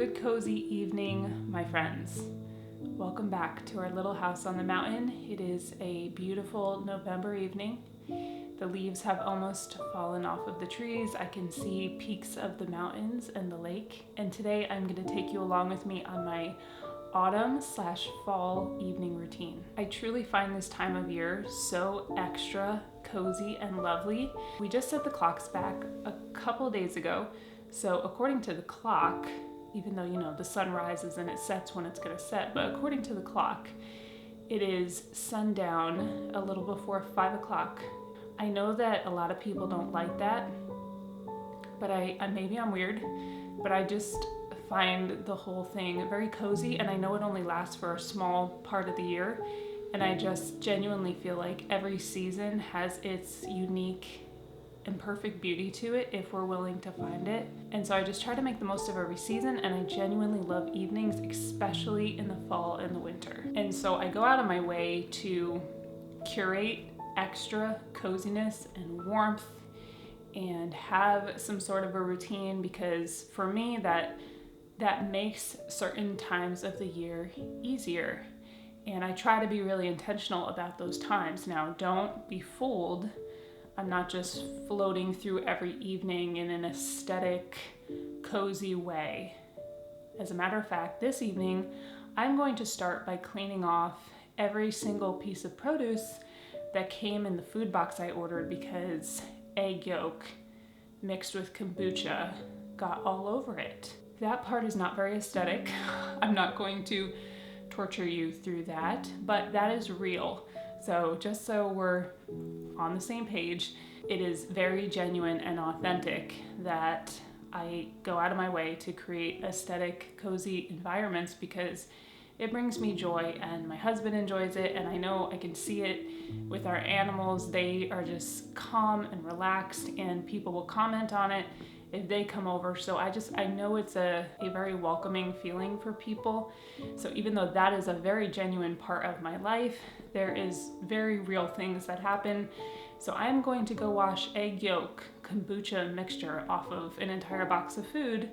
Good cozy evening, my friends. Welcome back to our little house on the mountain. It is a beautiful November evening. The leaves have almost fallen off of the trees. I can see peaks of the mountains and the lake. And today I'm going to take you along with me on my autumn/fall evening routine. I truly find this time of year so extra cozy and lovely. We just set the clocks back a couple days ago. So according to the clock, even though, the sun rises and it sets when it's going to set, but according to the clock, it is sundown a little before 5 o'clock. I know that a lot of people don't like that, but maybe I'm weird, but I just find the whole thing very cozy, and I know it only lasts for a small part of the year, and I just genuinely feel like every season has its unique and perfect beauty to it if we're willing to find it. And so I just try to make the most of every season, and I genuinely love evenings, especially in the fall and the winter. And so I go out of my way to curate extra coziness and warmth and have some sort of a routine, because for me that makes certain times of the year easier. And I try to be really intentional about those times. Now, don't be fooled. I'm not just floating through every evening in an aesthetic, cozy way. As a matter of fact, this evening, I'm going to start by cleaning off every single piece of produce that came in the food box I ordered, because egg yolk mixed with kombucha got all over it. That part is not very aesthetic. I'm not going to torture you through that, but that is real. So just so we're on the same page, it is very genuine and authentic that I go out of my way to create aesthetic, cozy environments, because it brings me joy and my husband enjoys it, and I know I can see it with our animals. They are just calm and relaxed, and people will comment on it if they come over. So I know it's a very welcoming feeling for people. So even though that is a very genuine part of my life, there is very real things that happen. So I'm going to go wash egg yolk kombucha mixture off of an entire box of food,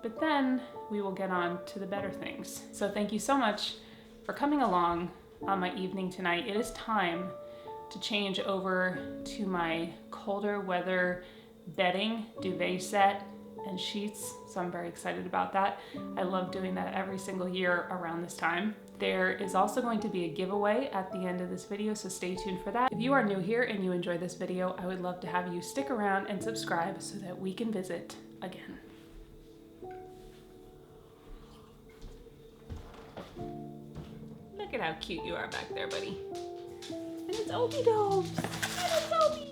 but then we will get on to the better things. So thank you so much for coming along on my evening tonight. It is time to change over to my colder weather bedding, duvet set, and sheets, so I'm very excited about that. I love doing that every single year around this time. There is also going to be a giveaway at the end of this video, so stay tuned for that. If you are new here and you enjoy this video, I would love to have you stick around and subscribe so that we can visit again. Look at how cute you are back there, buddy. And it's Obie Dobes. And it's Obie.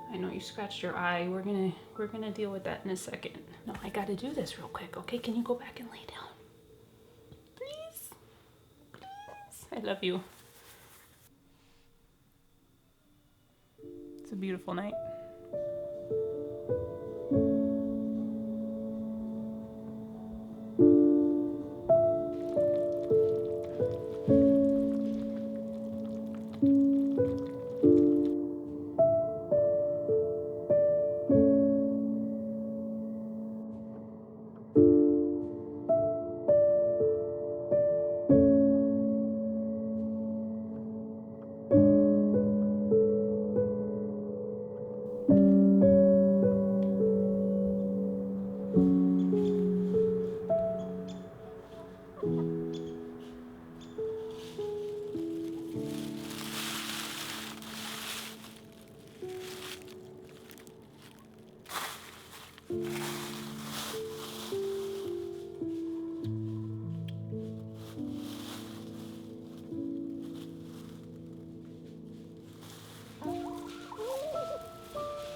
I know you scratched your eye. We're gonna deal with that in a second. No, I gotta do this real quick, okay? Can you go back and lay down? Please? Please? I love you. It's a beautiful night.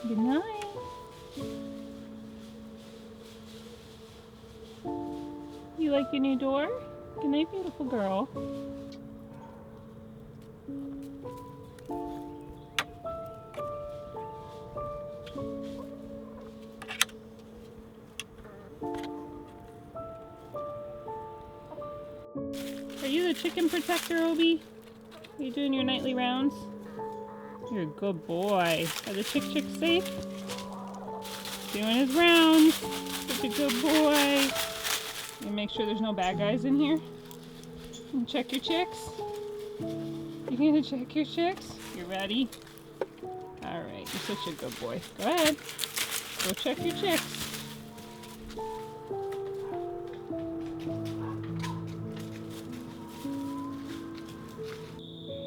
Good night. You like your new door? Good night, beautiful girl. Are you the chicken protector, Obie? Are you doing your nightly rounds? You're a good boy. Are the chicks safe? Doing his rounds. Such a good boy. And make sure there's no bad guys in here. And check your chicks. You gonna check your chicks? You ready? Alright, you're such a good boy. Go ahead. Go check your chicks.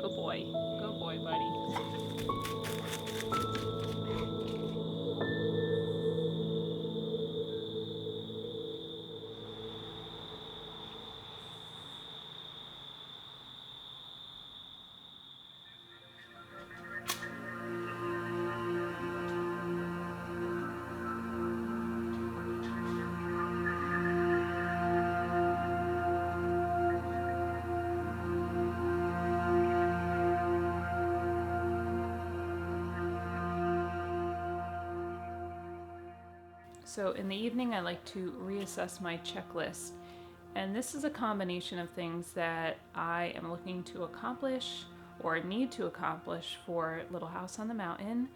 Good boy. Good boy, buddy. So in the evening, I like to reassess my checklist. And this is a combination of things that I am looking to accomplish or need to accomplish for Little House on the Mountain,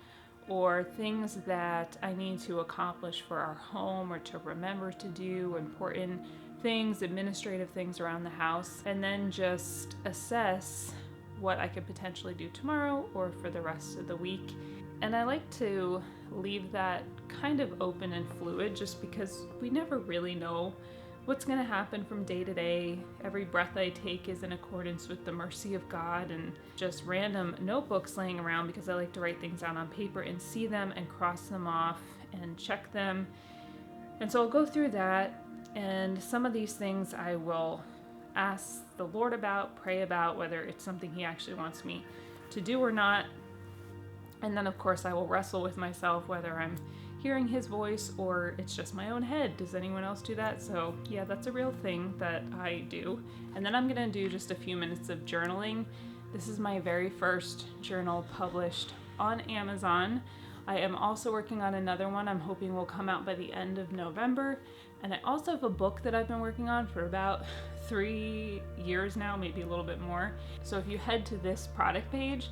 or things that I need to accomplish for our home or to remember to do, important things, administrative things around the house, and then just assess what I could potentially do tomorrow or for the rest of the week. And I like to leave that kind of open and fluid just because we never really know what's going to happen from day to day. Every breath I take is in accordance with the mercy of God, and just random notebooks laying around because I like to write things down on paper and see them and cross them off and check them. And so I'll go through that, and some of these things I will ask the Lord about, pray about, whether it's something He actually wants me to do or not. And then, of course, I will wrestle with myself whether I'm hearing His voice or it's just my own head. Does anyone else do that? So yeah, that's a real thing that I do. And then I'm gonna do just a few minutes of journaling. This is my very first journal published on Amazon. I am also working on another one I'm hoping will come out by the end of November. And I also have a book that I've been working on for about 3 years now, maybe a little bit more. So if you head to this product page,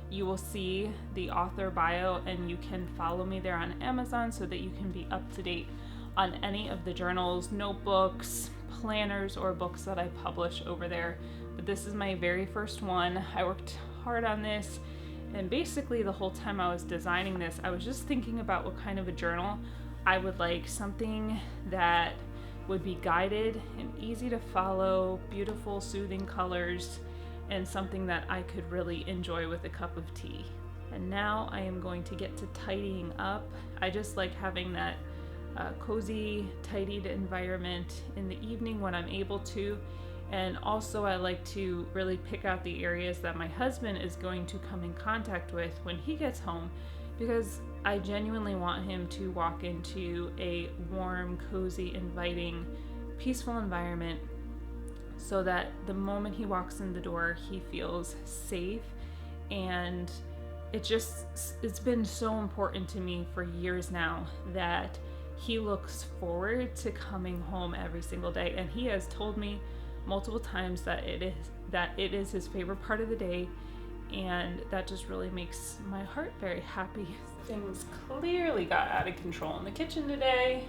you will see the author bio, and you can follow me there on Amazon so that you can be up to date on any of the journals, notebooks, planners, or books that I publish over there. But this is my very first one. I worked hard on this, and basically the whole time I was designing this, I was just thinking about what kind of a journal I would like. Something that would be guided and easy to follow, beautiful, soothing colors, and something that I could really enjoy with a cup of tea. And now I am going to get to tidying up. I just like having that cozy, tidied environment in the evening when I'm able to. And also I like to really pick out the areas that my husband is going to come in contact with when he gets home, because I genuinely want him to walk into a warm, cozy, inviting, peaceful environment, so that the moment he walks in the door, he feels safe. And it's been so important to me for years now that he looks forward to coming home every single day. And he has told me multiple times that it is his favorite part of the day. And that just really makes my heart very happy. Things clearly got out of control in the kitchen today,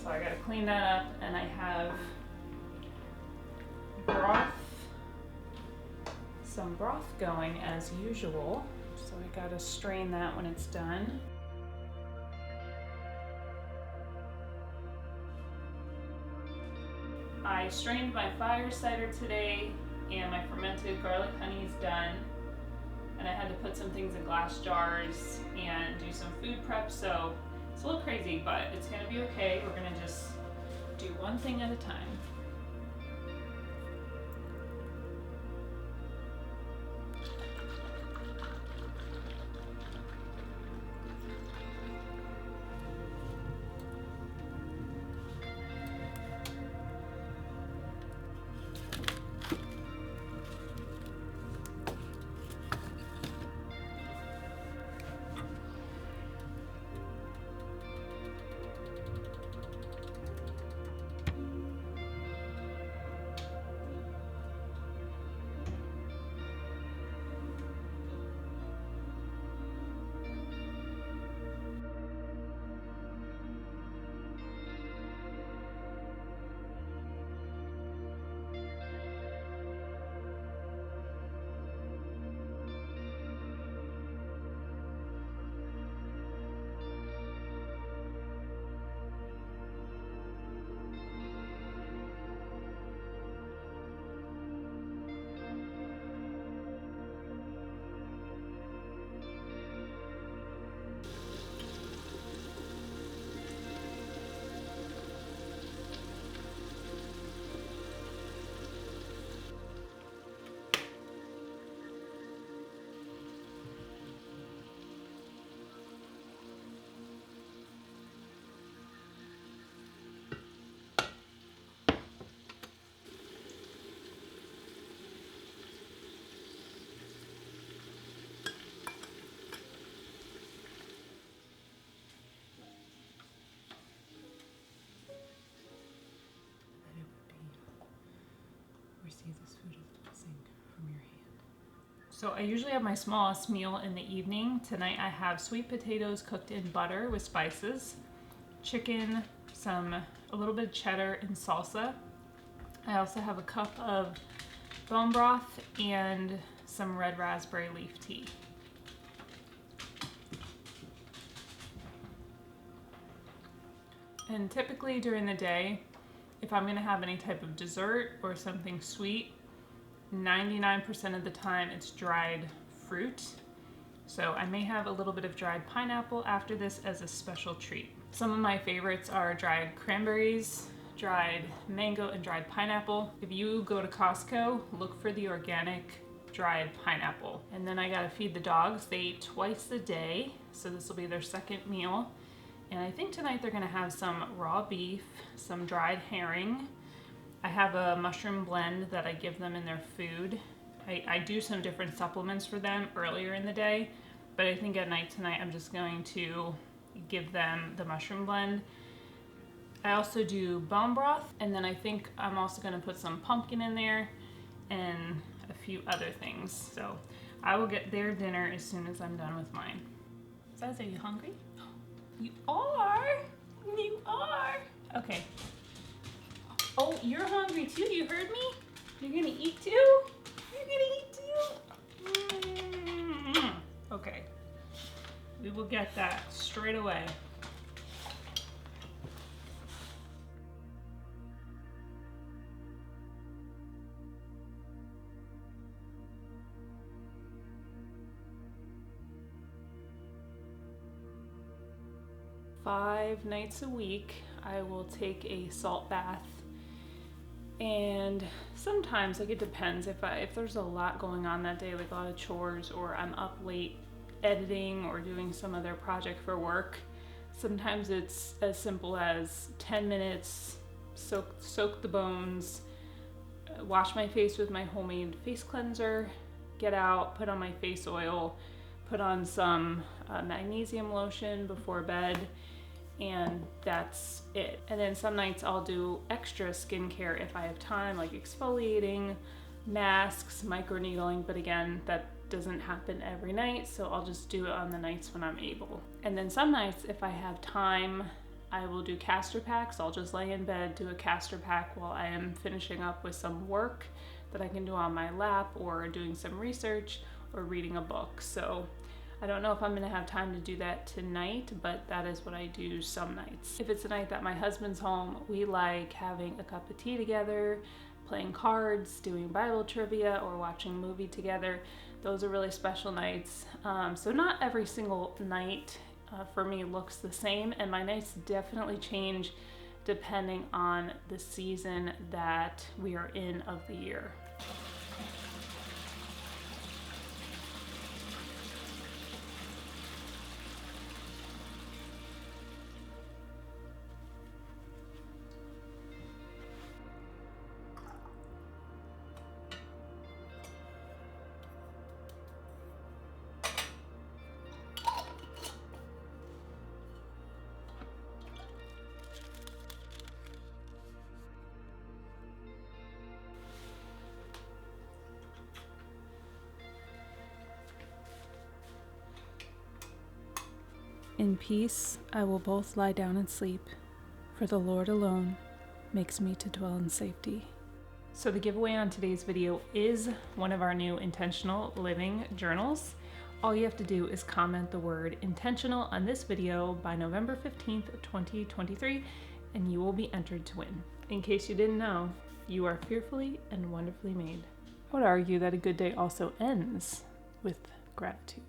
so I gotta clean that up. And I have some broth going as usual, so I gotta strain that when it's done. I strained my fire cider today, and my fermented garlic honey is done, and I had to put some things in glass jars and do some food prep, so it's a little crazy, but it's gonna be okay. We're gonna just do one thing at a time. see this food is missing from your hand. So I usually have my smallest meal in the evening. Tonight I have sweet potatoes cooked in butter with spices, chicken, a little bit of cheddar and salsa. I also have a cup of bone broth and some red raspberry leaf tea. And typically during the day, if I'm gonna have any type of dessert or something sweet, 99% of the time it's dried fruit. So I may have a little bit of dried pineapple after this as a special treat. Some of my favorites are dried cranberries, dried mango, and dried pineapple. If you go to Costco, look for the organic dried pineapple. And then I gotta feed the dogs. They eat twice a day, so this will be their second meal. And I think tonight they're gonna have some raw beef, some dried herring. I have a mushroom blend that I give them in their food. I do some different supplements for them earlier in the day, but I think at night tonight I'm just going to give them the mushroom blend. I also do bone broth, and then I think I'm also gonna put some pumpkin in there and a few other things. So I will get their dinner as soon as I'm done with mine. Says, are you hungry? You are? You are? Okay. Oh, you're hungry too, you heard me? You're gonna eat too? You're gonna eat too? Okay. We will get that straight away. Five nights a week, I will take a salt bath. And sometimes, like, it depends if there's a lot going on that day, like a lot of chores, or I'm up late editing or doing some other project for work. Sometimes it's as simple as 10 minutes, soak the bones, wash my face with my homemade face cleanser, get out, put on my face oil, put on some magnesium lotion before bed, and that's it. And then some nights I'll do extra skincare if I have time, like exfoliating, masks, microneedling, but again, that doesn't happen every night, so I'll just do it on the nights when I'm able. And then some nights, if I have time, I will do castor packs. I'll just lay in bed, do a castor pack while I am finishing up with some work that I can do on my lap, or doing some research, or reading a book. So I don't know if I'm gonna have time to do that tonight, but that is what I do some nights. If it's a night that my husband's home, we like having a cup of tea together, playing cards, doing Bible trivia, or watching a movie together. Those are really special nights. So not every single night for me looks the same, and my nights definitely change depending on the season that we are in of the year. In peace I will both lie down and sleep, for the Lord alone makes me to dwell in safety. So the giveaway on today's video is one of our new intentional living journals. All you have to do is comment the word intentional on this video by November 15th, 2023, and you will be entered to win. In case you didn't know, you are fearfully and wonderfully made. I would argue that a good day also ends with gratitude.